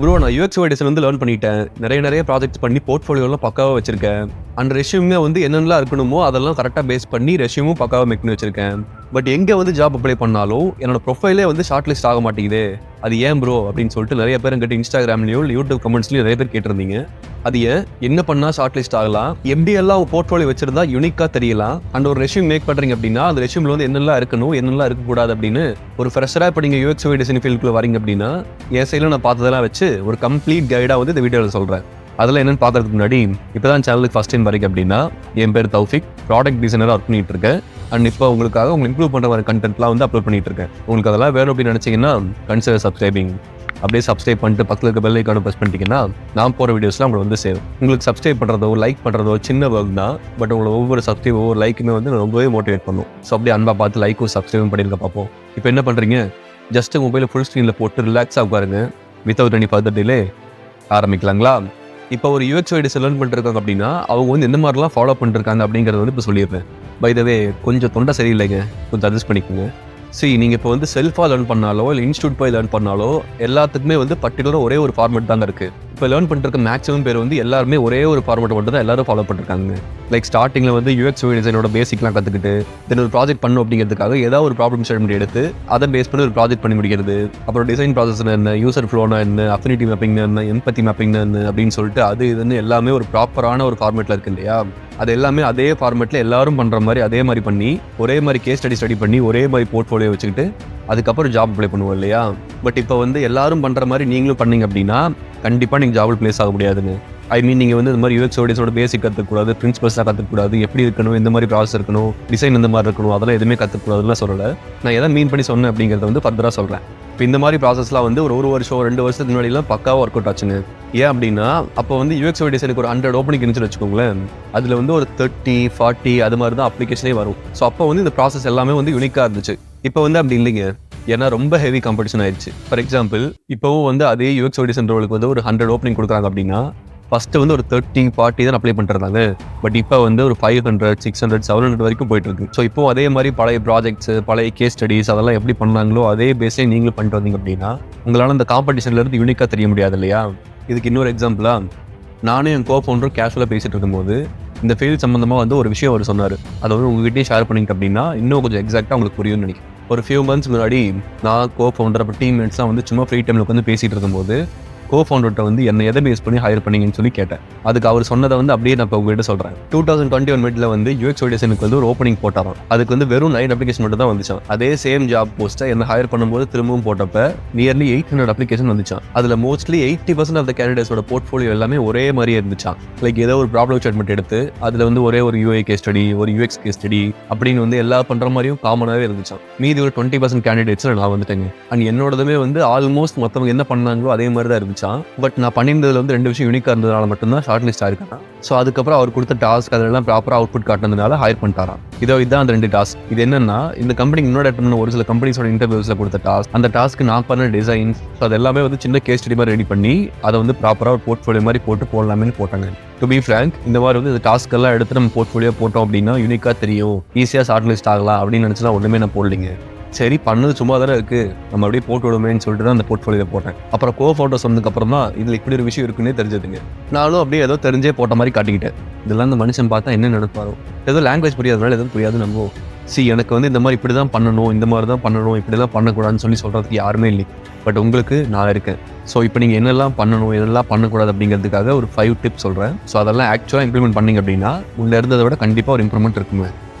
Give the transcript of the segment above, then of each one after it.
Bro நான் UX design வந்து learn பண்ணிட்டேன். நிறைய ப்ராஜெக்ட்ஸ் பண்ணி போர்ட்ஃபோலியோலாம் பக்காவா வச்சிருக்கேன். அண்ட் ரெஸ்யூமே வந்து என்னென்னலாம் இருக்கணுமோ அதெல்லாம் கரெக்டாக பேஸ் பண்ணி ரெஸ்யூமும் பக்காவா மேக் பண்ணி வச்சிருக்கேன். பட் எங்கே வந்து ஜாப் அப்ளை பண்ணாலும் என்னோட ப்ரொஃபைலே வந்து ஷார்ட் லிஸ்ட் ஆக மாட்டேங்குது. அது ஏன் ப்ரோ அப்படின்னு சொல்லிட்டு நிறைய பேர் எங்கிட்ட இன்ஸ்டாகிராம்லயோ யூடியூப் கமெண்ட்ஸ்லயும் நிறைய பேர் கேட்டிருந்தீங்க. அது ஏன், என்ன பண்ணா ஷார்ட் லிஸ்ட் ஆகலாம், எப்படி எல்லாம் போர்ட்ஃபோலியோ வச்சிருந்தா யூனிக்கா தெரியலாம், அண்ட் ஒரு ரெஸ்யூம் மேக் பண்றீங்க அப்படின்னா அந்த ரெஸ்யூம்ல வந்து என்னெல்லாம் இருக்கணும் என்னெல்லாம் இருக்கக்கூடாது அப்படின்னு ஒரு ஃப்ரெஷரா இப்போ நீங்க யூஎக்ஸ் டிசைன் ஃபீல்டுக்குள்ள வரீங்க அப்படின்னா என் சைடில் நான் பார்த்ததெல்லாம் வச்சு ஒரு கம்ப்ளீட் கைடா வந்து இந்த வீடியோவில் சொல்றேன். அதில் என்னன்னு பார்க்கறதுக்கு முன்னாடி இப்போதான் சேனலுக்கு ஃபர்ஸ்ட் டைம் வரைக்கும் அப்படின்னா என் பேர் தௌஃபிக், ப்ராடக்ட் டிசைனராக ஒர்க் பண்ணிட்டு இருக்கேன். அண்ட் இப்போ உங்களுக்காக இம்ப்ரூவ் பண்ற மாதிரி கண்டென்ட்லாம் வந்து அப்லோட் பண்ணிட்டு இருக்கேன். உங்களுக்கு அதெல்லாம் வேணும் அப்படின்னு நினைச்சீங்கன்னா கன்சிடர் சப்ஸ்கிரைபிங். அப்படியே சப்ஸ்கிரைப் பண்ணிட்டு பக்கத்தில் இருக்க பெல் ஐக்கானை ப்ரெஸ் பண்ணிட்டீங்கன்னா நான் போகிற வீடியோஸ்லாம் உங்களுக்கு வந்து சேரும். உங்களுக்கு சப்ஸ்கிரைப் பண்ணுறதோ லைக் பண்ணுறதோ சின்ன ஒர்க் தான், பட் உங்களை ஒவ்வொரு சப்ஸ்கிரைப் ஒவ்வொரு லைக்குமே வந்து ரொம்பவே மோட்டிவேட் பண்ணும். ஸோ அப்படியே அன்பா பார்த்து லைக்கும் சப்ஸ்கிரைபும் பண்ணியிருக்க பார்ப்போம். இப்போ என்ன பண்ணுறீங்க, ஜஸ்ட் மொபைலை ஃபுல் ஸ்க்ரீனில் போட்டு ரிலாக்ஸாக உட்காருங்க. வித்தவுட் எனி ஃபர்தர் டிலே ஆரம்பிக்கலாங்களா? இப்போ ஒரு யூஎக்ஸ் டிசைன் லேர்ன் பண்ணிருக்காங்க அப்படின்னா அவங்க வந்து எந்த மாதிரிலாம் ஃபாலோ பண்ணிருக்காங்க அப்படிங்கிறத வந்து இப்போ சொல்லிடுறேன். பை த வே கொஞ்சம் தொண்டை சரியில்லைங்க, கொஞ்சம் அட்ஜஸ்ட் பண்ணிக்கோங்க. நீங்கள் இப்போ வந்து செல்ஃபாக லேர்ன் பண்ணாலோ இல்லை இன்ஸ்டியூட் போய் லேர்ன் பண்ணாலோ எல்லாத்துக்குமே வந்து பர்டிகுலராக ஒரே ஒரு ஃபார்மெட் தாங்க இருக்குது. இப்போ லேர்ன் பண்ணிருக்க மேக்ஸிமம் பேர் வந்து எல்லாருமே ஒரே ஒரு ஃபார்மெட் மட்டும் தான் எல்லாரும் ஃபாலோ பண்ணிருக்காங்க. லைக் ஸ்டார்டிங்கில் வந்து யூஎக்ஸ் டிசைனோட பேசிக்லாம் கற்றுக்கிட்டு தென் ஒரு ப்ராஜெக்ட் பண்ணும் அப்படிங்கிறதுக்காக ஏதாவது ஒரு ப்ராப்ளம் ஸ்டேட்மெண்ட் எடுத்து அதை பேஸ் பண்ணி ஒரு ப்ராஜெக்ட் பண்ணி முடிக்கிறது. அப்புறம் டிசைன் ப்ராசஸ் என்ன, யூசர் ஃப்ளோனா என்ன, அஃபினிட்டி மேப்பிங் என்ன, எம்பத்தி மேப்பிங் என்ன அப்படின்னு சொல்லிட்டு அது இதுன்னு எல்லாமே ஒரு ப்ராப்பரான ஒரு ஃபார்மெட்டில் இருக்கு இல்லையா? அது எல்லாமே அதே ஃபார்மெட்டில் எல்லாரும் பண்ணுற மாதிரி அதே மாதிரி பண்ணி ஒரே மாதிரி கேஸ் ஸ்டடி பண்ணி ஒரே மாதிரி போர்ட்ஃபோலியோ வச்சுக்கிட்டு அதுக்கப்புறம் ஜாப் அப்ளை பண்ணுவோம் இல்லையா? பட் இப்போ வந்து எல்லாரும் பண்ணுற மாதிரி நீங்களும் பண்ணீங்க அப்படின்னா கண்டிப்பாக நீங்கள் ஜாபில் பிளேஸ் ஆக முடியாதுங்க. ஐ மீன் நீங்கள் வந்து இந்த மாதிரி யூஎக்ஸ் டிசைனோட பேசிக் கற்றுக்கூடாது, பிரின்சிபல்ஸாக கற்றுக்கூடாது, எப்படி இருக்கணும், இந்த மாதிரி ப்ராசஸ் இருக்கணும், டிசைன் இந்த மாதிரி இருக்கணும், அதெல்லாம் எதுவுமே கற்றுக்கூடாதுலாம் சொல்லலை. நான் எதை மீன் பண்ணி சொன்னேன் அப்படிங்கிறத வந்து ஃபர்தராக சொல்கிறேன். இப்போ இந்த மாதிரி ப்ராசஸ்லாம் வந்து ஒரு வருஷம் 2 வருஷத்துக்கு முன்னாடிலாம் பக்காவாக ஒர்க் அவுட் ஆச்சுங்க. ஏன் அப்படின்னா அப்போ வந்து யூஎக்ஸ் டிசைனுக்கு ஒரு 100 ஓப்பனிங் இருந்துச்சுன்னு வச்சுக்கோங்களேன், அதில் வந்து ஒரு 30, 40 அது மாதிரி தான் அப்ளிகேஷனே வரும். ஸோ அப்போ வந்து இந்த ப்ராசஸ் எல்லாமே வந்து யூனிக்காக இருந்துச்சு. இப்போ வந்து அப்படி இல்லைங்க, ஏன்னா ரொம்ப ஹெவி காம்படிஷன் ஆயிடுச்சு. ஃபார் எக்ஸாம்பிள் இப்போவும் வந்து அதே யூஎக்ஸ் டிசைன் ரோலுக்கு வந்து ஒரு 100 ஓப்பனிங் கொடுக்குறாங்க அப்படின்னா ஃபர்ஸ்ட் வந்து ஒரு 30, 40 தான் அப்ளை பண்ணிருந்தாங்க. பட் இப்போ வந்து ஒரு 500, 600, 700 வரைக்கும் போயிட்டு இருக்கு. ஸோ இப்போ அதே மாதிரி பழைய ப்ராஜெக்ட்ஸ், பழைய கேஸ் ஸ்டடிஸ் அதெல்லாம் எப்படி பண்ணாங்களோ அதே பேஸே நீங்களும் பண்ணிட்டு வந்தீங்க அப்படின்னா உங்களால் அந்த காம்படிஷன்ல இருந்து யூனிக்காக தெரிய முடியாது இல்லையா? இதுக்கு இன்னொரு எக்ஸாம்பிளா, நானும் என் கோ-ஃபவுண்டரும் கேஷுவலாக பேசிட்டு இருக்கும்போது இந்த ஃபீல்ட் சம்மந்தமாக வந்து ஒரு விஷயம் அவர் சொன்னார். அதை வந்து உங்ககிட்டயே ஷேர் பண்ணிங்க அப்படின்னா இன்னும் கொஞ்சம் எக்ஸாக்டாக உங்களுக்கு புரியும்னு நினைக்கிறேன். ஒரு ஃபியூ மந்த்ஸ் முன்னாடி நான் கோ-ஃபவுண்டர் அப்புறம் டீம்மேட்ஸ்லாம் வந்து சும்மா ஃப்ரீ டைமில் உட்காந்து பேசிகிட்டு இருக்கும்போது கோ-ஃபவுண்டர்கிட்ட வந்து என்ன எதை பேஸ் பண்ணி ஹையர் பண்ணீங்கன்னு சொல்லி கேட்டேன். அதுக்கு அவர் சொன்னதை வந்து அப்படியே நான் இப்போ உங்ககிட்ட சொல்கிறேன். 2021 மிட்ல வந்து யூஎக்ஸ் டிசைனுக்கு வந்து ஒரு ஓப்பனிங் போட்டாராம். அதுக்கு வந்து வெறும் 9 அப்ளிகேஷன் மட்டும் தான் வந்துச்சான். அதே சேம் ஜாப் போஸ்ட்டை என்ன ஹையர் பண்ணும்போது திரும்பவும் போட்டப்ப நியர்லி 800 அப்ளிகேஷன் வந்துச்சான். அதில் மோஸ்ட்லி 80% ஆஃப் த கேண்டிடேட்ஸோட போர்ட்ஃபோலியோ எல்லாமே ஒரே மாதிரியே இருந்துச்சான். லைக் ஏதோ ஒரு ப்ராப்ளம் ஸ்டேட்மெண்ட் எடுத்து அதில் வந்து ஒரே ஒரு யூஐ கேஸ் ஸ்டடி, ஒரு யூஎக்ஸ் கேஸ் ஸ்டடி அப்படின்னு வந்து எல்லா பண்ணுற மாதிரியும் காமனாகவே இருந்துச்சான். மீதி ஒரு 20% கேண்டிடேட்ஸில் நான் வந்துட்டேங்க. அண்ட் என்னோடதுமே வந்து ஆல்மோஸ்ட் மற்றவங்க என்ன பண்ணாங்களோ அதே மாதிரி தான் இருந்துச்சான். பட் நான் பண்ணியிருந்ததுல வந்து 2 விஷயம் யூனிக்காக இருந்ததுனால மட்டும்தான் ஷார்ட் லிஸ்ட் ஆயிருக்கேன். ஸோ அதுக்கப்புறம் அவர் கொடுத்த டாஸ்க் அதெல்லாம் ப்ராப்பராக அவுட்புட் காட்டினதுனால ஹையர் பண்ணிட்டாராம். இதுதான் அந்த 2 டாஸ்க். இது என்னன்னா இந்த கம்பெனிக்கு முன்னாடி பண்ண ஒரு சில கம்பெனிஸோட இன்டர்வியூஸ்ல கொடுத்த டாஸ்க். அந்த டாஸ்க்கு நான் பண்ண டிசைன்ஸ், ஸோ அது எல்லாமே வந்து சின்ன கேஸ் ஸ்டடி மாதிரி ரெடி பண்ணி அதை வந்து ப்ராப்பராக ஒரு போர்ட்ஃபோலியோ மாதிரி போட்டு போடலாமே போட்டாங்க. டு பி ஃப்ராங்க், இந்த மாதிரி வந்து இந்த டாஸ்க் எல்லாம் எடுத்து நம்ம போர்ட்ஃபோலியோ போட்டோம் அப்படின்னா யூனிக்காக தெரியும், ஈஸியாக ஷார்ட் லிஸ்ட் ஆகலாம் அப்படின்னு நினச்சினா ஒன்றுமே நான் போடலிங்க. சரி பண்ணது சும்மா தானே இருக்கு, நம்ம அப்படியே போட்டு விடுமேன்னு சொல்லிட்டு தான் அந்த போர்ட்ஃபோலியோ போட்டேன். அப்புறம் கோ-ஃபவுண்டர் சொன்னதுக்கப்புறம் தான் இதில் இப்படி ஒரு விஷயம் இருக்குன்னே தெரிஞ்சதுங்க. நானும் அப்படியே ஏதோ தெரிஞ்சே போட்ட மாதிரி காட்டிக்கிட்டேன். இதெல்லாம் இந்த மனுஷன் பார்த்தா என்ன நினைப்பாரோ, ஏதோ லாங்குவேஜ் புரியாதனால எதுவும் புரியாது நம்ம. எனக்கு வந்து இந்த மாதிரி இப்படி தான் பண்ணணும், இந்த மாதிரி தான் பண்ணணும், இப்படி தான் பண்ணக்கூடாதுன்னு சொல்லி சொல்கிறதுக்கு யாருமே இல்லை. பட் உங்களுக்கு நான் இருக்கேன். ஸோ இப்போ நீங்கள் என்னெல்லாம் பண்ணணும், என்னெல்லாம் பண்ணக்கூடாது அப்படிங்கிறதுக்காக ஒரு 5 டிப்ஸ் சொல்கிறேன். ஸோ அதெல்லாம் ஆக்சுவலாக இம்ப்ளிமெண்ட் பண்ணிங்க அப்படின்னா முன்னே இருந்ததை விட கண்டிப்பாக ஒரு இம்ப்ரூவ்மெண்ட் இருக்குங்க.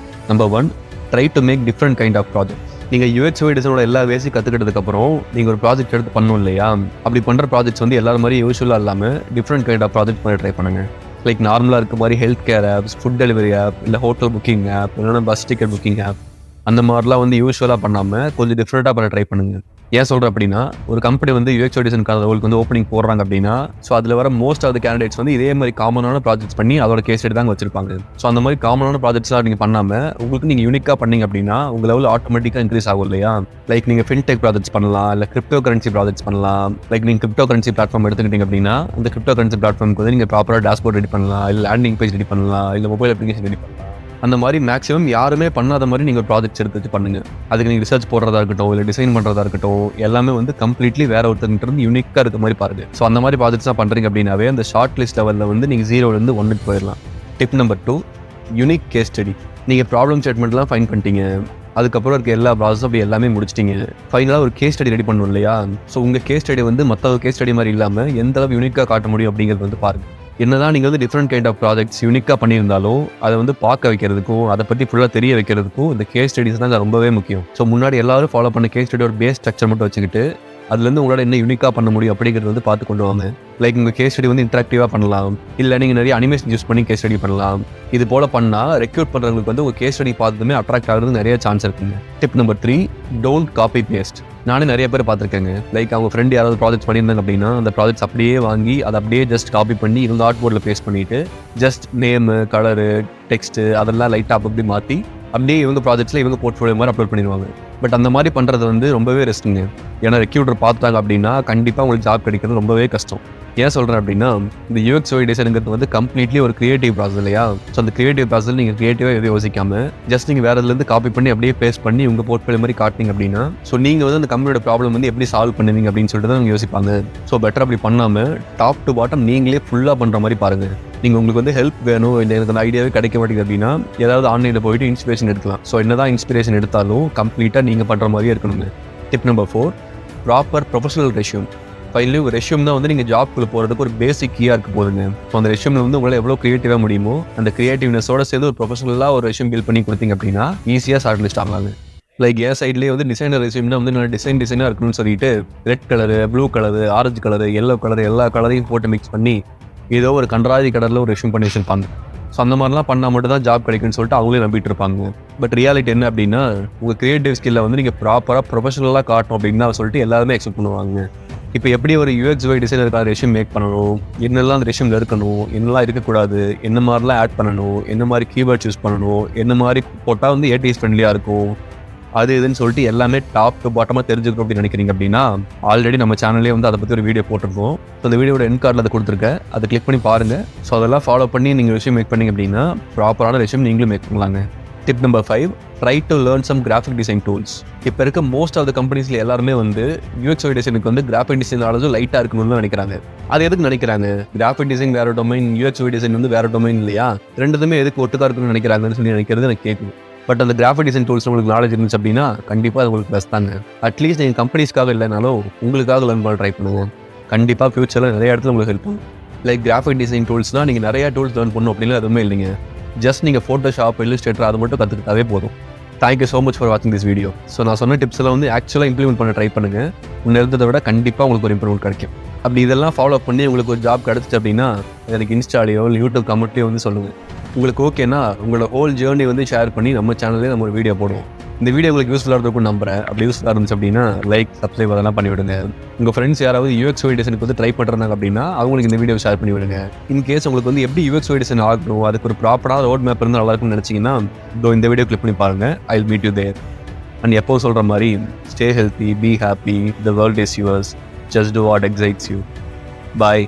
Number 1, try to make different kind of project. நீங்கள் யூஎக்ஸ் டிசைனோட எல்லா பேசிக் கற்றுக்கிட்டதுக்கப்புறம் நீங்கள் ஒரு ப்ராஜெக்ட் எடுத்து பண்ணணும் இல்லையா? அப்படி பண்ணுற ப்ராஜெக்ட்ஸ் வந்து எல்லாரும் மாதிரி யூஸ்வலாக இல்லாமல் டிஃப்ரெண்ட் கைண்ட் ஆஃப் ப்ராஜெக்ட் பண்ண ட்ரை பண்ணுங்கள். லைக் நார்மலாக இருக்க மாதிரி health care apps, food delivery app, இல்லை ஹோட்டல் புக்கிங் ஆப், இல்லைன்னா பஸ் டிக்கெட் புக்கிங் ஆப், அந்த மாதிரிலாம் வந்து யூஸ்வலாக பண்ணாமல் கொஞ்சம் டிஃப்ரெண்ட்டாக பண்ண ட்ரை பண்ணுங்கள். ஏன் சொல்கிறேன் அப்படின்னா ஒரு கம்பெனி வந்து யூஎக்ஸ் டிசைனுக்கான ரோலுக்கு வந்து ஓப்பனிங் போடுறாங்க அப்படின்னா ஸோ அதில் வர மோஸ்ட் ஆஃப் த கேண்டிடேட்ஸ் வந்து இதே மாதிரி காமனான ப்ராஜெக்ட்ஸ் பண்ணி அதோட கேஸ் ஸ்டடி தான் வச்சிருப்பாங்க. ஸோ அந்த மாதிரி காமனான ப்ராஜெக்ட்ஸ்லாம் நீங்கள் பண்ணாமல் உங்களுக்கு நீங்கள் யூனிக்காக பண்ணீங்க அப்படின்னா உங்கள் லெவல் ஆட்டோமேட்டிக்காக இன்க்ரீஸ் ஆகும் இல்லையா? லைக் நீங்கள் ஃபின்டெக் ப்ராஜெக்ட்ஸ் பண்ணலாம், இல்லை கிரிப்டோ கரன்சி ப்ராஜெக்ட்ஸ் பண்ணலாம். லைக் நீங்கள் கிரிப்டோ கரன்சி பிளாட்ஃபார்ம் எடுத்துக்கிட்டீங்க அப்படின்னா அந்த கிரிப்டோ கரன்சி பிளாட்ஃபார்முக்கு வந்து நீங்கள் ப்ராப்பராக டேஷ்போர்ட் ரெடி பண்ணலாம், இல்லை லேண்டிங் பேஜ் ரெடி பண்ணலாம், இல்லை மொபைல் அப்ளிகேஷன் ரெடி பண்ணலாம். அந்த மாதிரி மேக்ஸிமம் யாருமே பண்ணாத மாதிரி நீங்கள் ப்ராஜெக்ட்ஸ் எடுத்து வச்சு பண்ணுங்க. அதுக்கு நீங்கள் ரிசர்ச் போடுறதா இருக்கட்டும், இல்லை டிசைன் பண்ணுறதா இருக்கட்டும், எல்லாமே வந்து கம்ப்ளீட்லி வேற ஒருத்தங்கிட்ட இருந்து யூனிக்காக இருக்க மாதிரி பாருங்க. ஸோ அந்த மாதிரி ப்ராஜெக்ட்ஸ் தான் பண்ணுறீங்க அப்படின்னாவே அந்த ஷார்ட் லிஸ்ட் லெவலில் வந்து நீங்கள் 0லேருந்து 1க்கு போயிடலாம். Tip number 2, unique case study. நீங்கள் ப்ராப்ளம் ஸ்டேட்மெண்ட்லாம் ஃபைன் பண்ணிட்டீங்க, அதுக்கப்புறம் இருக்க எல்லா ப்ராசஸும் அப்படி எல்லாமே முடிச்சிட்டிங்க. ஃபைனலாக ஒரு கேஸ் ஸ்டடி ரெடி பண்ணணும் இல்லையா? ஸோ உங்கள் கேஸ் ஸ்டடி வந்து மற்ற கேஸ் ஸ்டடி மாதிரி இல்லாமல் எந்த அளவு யூனிக்காக காட்ட முடியும் அப்படிங்கிறது வந்து பாருங்கள். என்னதான் நீங்கள் வந்து டிஃப்ரெண்ட் கைண்ட் ஆஃப் ப்ராஜெக்ட்ஸ் யூனிக்காக பண்ணியிருந்தாலும் அதை வந்து பார்க்க வைக்கிறதுக்கும் அதை பற்றி ஃபுல்லாக தெரிய வைக்கிறதுக்கும் இந்த கேஸ் ஸ்டடிஸ் தான் ரொம்பவே முக்கியம். ஸோ முன்னாடி எல்லாரும் ஃபாலோ பண்ண கேஸ் ஸ்டடியோட பேஸ் ஸ்ட்ரக்சர் மட்டும் வச்சுக்கிட்டு அதுலேருந்து உங்களால் என்ன யூனிக்காக பண்ண முடியும் அப்படிங்கிறது வந்து பார்த்து கொண்டு வாங்க. லைக் உங்கள் கேஸ் ஸ்டடி வந்து இன்ட்ராக்டிவாக பண்ணலாம், இல்லை நீங்கள் நிறைய அனிமேஷன் யூஸ் பண்ணி கேஸ் ஸ்டடி பண்ணலாம். இது போல் பண்ணால் ரெக்ரூட் பண்ணுறவங்களுக்கு வந்து உங்கள் கேஸ் ஸ்டடி பார்த்ததுமே அட்ராக்ட் ஆகிறது நிறைய சான்ஸ் இருக்குங்க. Tip number 3, don't copy paste. நானே நிறைய பேர் பார்த்துருக்கேங்க. லைக் அவங்க ஃப்ரெண்ட் யாராவது ப்ராஜெக்ட் பண்ணியிருந்தாங்க அப்படின்னா அந்த ப்ராஜெக்ட்ஸ் அப்படியே வாங்கி அதை அப்படியே ஜஸ்ட் காப்பி பண்ணி இவங்க ஆர்ட் போர்டில் பேஸ்ட் பண்ணிவிட்டு ஜஸ்ட் நேமு, கலரு, டெக்ஸ்ட்டு அதெல்லாம் லைட்டாக அப்படி மாற்றி அப்படியே இவங்க ப்ராஜெக்ட்ஸில் இவங்க போர்ட்ஃபோலியோ மாதிரி அப்லோட் பண்ணிடுவாங்க. பட் அந்த மாதிரி பண்ணுறது வந்து ரொம்பவே ரிஸ்க்குங்க. ஏன்னா ரெக்ரூட்டர் பார்த்தாங்க அப்படின்னா கண்டிப்பாக உங்களுக்கு ஜாப் கிடைக்கிறது ரொம்பவே கஷ்டம். ஏன் சொல்கிறேன் அப்படின்னா இந்த UX/UI டிசைனுங்கிறது வந்து கம்ப்ளீட்லி ஒரு கிரியேட்டிவ் ப்ராசஸ் இல்லையா? ஸோ அந்த கிரியேட்டிவ் ப்ராசஸில் நீங்கள் கிரியேட்டிவாக எதுவும் யோசிக்காமல் ஜஸ்ட் நீங்கள் வேறு இதுலேருந்து காப்பி பண்ணி அப்படியே பேஸ்ட் பண்ணி உங்கள் போர்ட்ஃபோலியோ மாதிரி காட்டினீங்க அப்படின்னா ஸோ நீங்கள் வந்து அந்த கம்பெனியோட ப்ராப்ளம் வந்து எப்படி சால்வ் பண்ணுவீங்க அப்படின்னு சொல்லிட்டு தான் நீங்கள் யோசிப்பாங்க. ஸோ பெட்டர் அப்படி பண்ணாமல் டாப் டு பாட்டம் நீங்களே ஃபுல்லாக பண்ணுற மாதிரி பாருங்கள். நீங்கள் உங்களுக்கு வந்து ஹெல்ப் வேணும், இல்லை எனக்கு அந்த ஐடியாவே கிடைக்க மாட்டேங்குது அப்படின்னா ஏதாவது ஆன்லைனில் போயிட்டு இன்ஸ்பிரேஷன் எடுக்கலாம். ஸோ என்ன தான் இன்ஸ்பிரேஷன் எடுத்தாலும் கம்ப்ளீட்டாக நீங்கள் பண்ணுற மாதிரியே இருக்கணுங்க. Tip number 4, proper professional resume. Finally ஒரு ரெஷ்யூம் தான் வந்து நீங்கள் ஜாப்குள்ளே போகிறதுக்கு ஒரு பேசிக் கீயாக இருக்க போதுங்க. ஸோ அந்த ரெஷ்யூமில் வந்து உங்களால் எவ்வளோ க்ரியேட்டிவாக முடியுமோ அந்த க்ரியேட்டிவ்னஸோட சேர்ந்து ஒரு ப்ரொஃபஷனலாக ஒரு ரெஷ்யூம் பில்ட் பண்ணி கொடுத்தீங்க அப்படின்னா ஈஸியாக ஷார்ட் லிஸ்ட் ஆகலாங்க. லைக் என் சைட்லேயே வந்து டிசைனர் ரெஷ்யூம்னா வந்து நான் டிசைனாக இருக்கணும்னு சொல்லிட்டு red colour, blue colour, orange colour, yellow colour எல்லா கலரையும் போட்டு மிக்ஸ் பண்ணி ஏதோ ஒரு கன்றாதி கலரில் ஒரு ரெஷ்யூம் பண்ணி வச்சுருப்பாங்க. ஸோ அந்த மாதிரிலாம் பண்ணால் மட்டும் தான் ஜாப் கிடைக்குன்னு சொல்லிட்டு அவங்களே நம்பிட்டு இருப்பாங்க. பட் ரியாலிட்டி என்ன அப்படின்னா உங்கள் கிரியேட்டிவ் ஸ்கில்லை வந்து நீங்கள் ப்ராப்பராக ப்ரொஃபஷனலாக காட்டணும் அப்படின்னு சொல்லிட்டு எல்லாருமே எக்ஸ்பெக்ட் பண்ணுவாங்க. இப்போ எப்படி ஒரு UX/UI டிசைனருக்கான ரெஷ்யூம் மேக் பண்ணணும், என்னெல்லாம் அந்த ரெஷ்யூமில் இருக்கணும், என்னெல்லாம் இருக்கக்கூடாது, என்ன மாதிரிலாம் ஆட் பண்ணணும், என்ன மாதிரி கீவேர்ட்ஸ் யூஸ் பண்ணணும், என்ன மாதிரி போட்டால் வந்து ATS ஃப்ரெண்ட்லியாக இருக்கும், அது இதுன்னு சொல்லிட்டு எல்லாமே டாப் டு பாட்டமாக தெரிஞ்சுக்கணும் அப்படின்னு நினைக்கிறீங்க அப்படின்னா ஆல்ரெடி நம்ம சேனல்லே வந்து அதை பற்றி ஒரு வீடியோ போட்டிருக்கோம். ஸோ அந்த வீடியோட எண்ட் கார்டில் அதை கொடுத்துருக்கேன், அதை கிளிக் பண்ணி பாருங்கள். ஸோ அதெல்லாம் ஃபாலோ பண்ணி நீங்கள் ரெஷ்யூம் மேக் பண்ணிங்க அப்படின்னா ப்ராப்பரான ரெஷ்யூம் நீங்களும் மேக் பண்ணலாங்க. Tip number 5, try to learn some graphic design tools. இப்போ இருக்க மோஸ்ட் ஆஃப் த கம்பெனிஸில் எல்லாருமே வந்து UX/UI டிசைனுக்கு வந்து கிராஃபிக் டிசைன் ஆனதும் லைட்டாக இருக்கணும்னு நினைக்கிறாங்க. அது எதுக்கு நினைக்கிறாங்க? கிராஃபிக் டிசைன் வேறு டொமைன், UX/UI டிசைன் வந்து வேறு டொமைன் இல்லையா? ரெண்டுமே எதுக்கு ஒட்டுக்கா இருக்குன்னு நினைக்கிறாங்கன்னு சொல்லி நினைக்கிறது எனக்கு கேட்குது. பட் அந்த கிராஃபிக் டிசைன் டூல்ஸ் உங்களுக்கு நாலேஜ் இருந்துச்சு அப்படின்னா கண்டிப்பாக அது உங்களுக்கு பெஸ்ட் தாங்க. அட்லீஸ்ட் நீங்கள் கம்பெனிஸ்க்காக இல்லைனாலும் உங்களுக்காக லேர்ன் பண்ண ட்ரை பண்ணுங்கள். கண்டிப்பாக ஃபியூச்சரில் நிறைய இடத்துல உங்களுக்கு ஹெல்ப் பண்ணும். லைக் கிராஃபிக் டிசைன் டூல்ஸ்னால் நீங்கள் நிறையா டூல்ஸ் லேர்ன் பண்ணணும் அப்படின்னு எதுவுமே இல்லைங்க. ஜஸ்ட் நீங்கள் ஃபோட்டோஷாப், இல்லுஸ்ட்ரேட்டர் அது மட்டும் கற்றுக்கிட்டாவே போதும். தேங்க்யூ ஸோ மச் ஃபார் வாட்சிங் திஸ் வீடியோ. ஸோ நான் சொன்ன டிப்ஸ்லாம் வந்து ஆக்சுவலாக இம்ப்ளிமெண்ட் பண்ண ட்ரை பண்ணுங்கள். முன்னே இருந்ததை விட கண்டிப்பாக உங்களுக்கு ஒரு இம்ப்ரூவ்மெண்ட் கிடைக்கும். அப்படி இதெல்லாம் ஃபாலோ பண்ணி உங்களுக்கு ஒரு ஜாப் கிடச்சிச்சு அப்படின்னா எனக்கு இன்ஸ்டாலேயோ இல்லை யூடியூப் கமெண்ட்லேயோ வந்து சொல்லுங்கள். உங்களுக்கு ஓகேனா உங்களோட ஹோல் ஜேர்னி வந்து ஷேர் பண்ணி நம்ம சேனல்லே நம்ம ஒரு வீடியோ போடுவோம். இந்த வீடியோ உங்களுக்கு யூஸ்ஃபுல்லாக இருக்கும் நம்புறேன். அப்படி யூஸ்ஃபுல்லாக இருந்துச்சு அப்படின்னா லைக், சப்ஸ்கிரைப் அதெல்லாம் பண்ணிவிடுங்க. உங்கள் ஃப்ரெண்ட்ஸ் யாராவது UX/UI டிசைனுக்கு வந்து ட்ரை பண்ணுறாங்க அப்படின்னா அவங்களுக்கு இந்த வீடியோ ஷேர் பண்ணி விடுங்க. இன்கேஸ் உங்களுக்கு வந்து எப்படி UX/UI டிசைன் ஆகணும், அதுக்கு ஒரு ப்ராப்பரான ரோட் மேப் இருந்தால் நல்லா இருக்கும்னு நினச்சிங்கன்னா இந்த வீடியோ கிளிக் பண்ணி பாருங்கள். I will meet you there. And எப்போ சொல்கிற மாதிரி stay healthy, be happy, the world is yours, just do what excites you. Bye.